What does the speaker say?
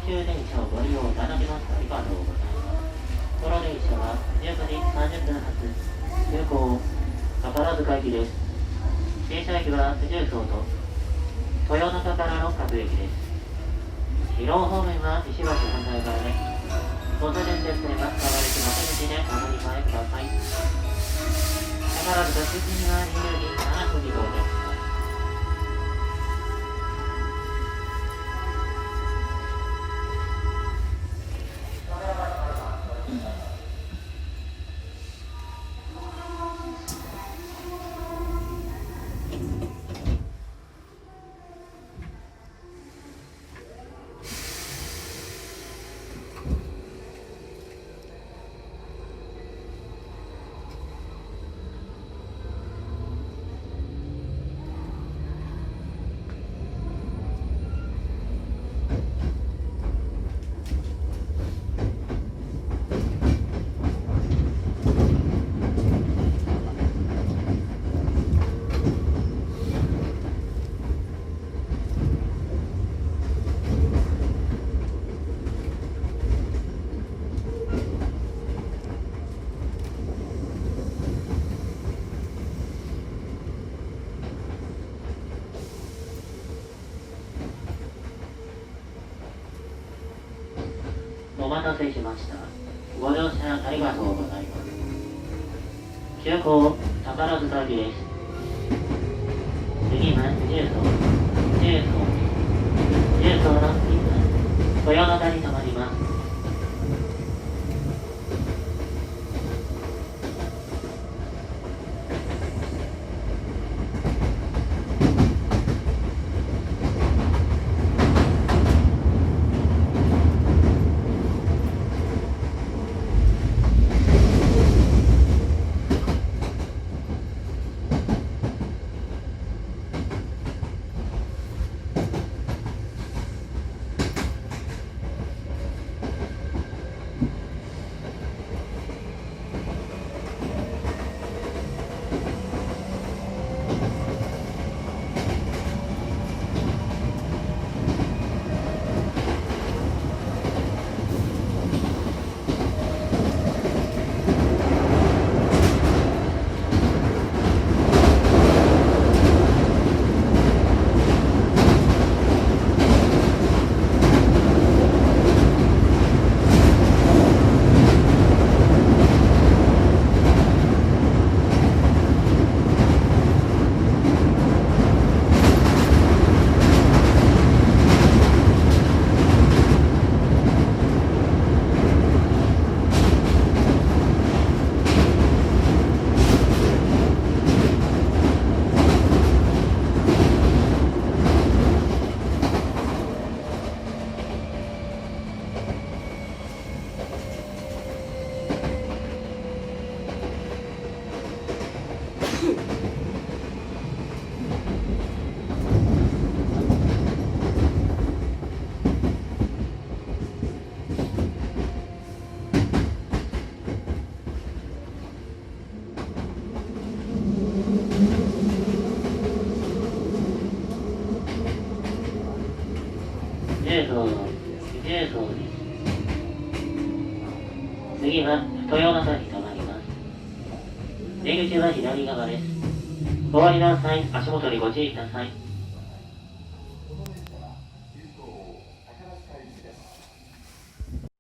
急電車をご利用いただきましてありがとうございます。この電車は19時30分発、急行宝塚行きです。停車駅は重曹と豊中から六角駅です。広尾方面は石橋反対側で、突然ですが、川口元口でお乗り換えください。宝塚出身は20時7分に到着します。お待たせしました。ご乗車ありがとうございます。急行宝塚行きです。次は重曹の豊中に停まります。重曹です。次は豊中に停まります。出口は左側です。お降りの際、足元にご注意ください。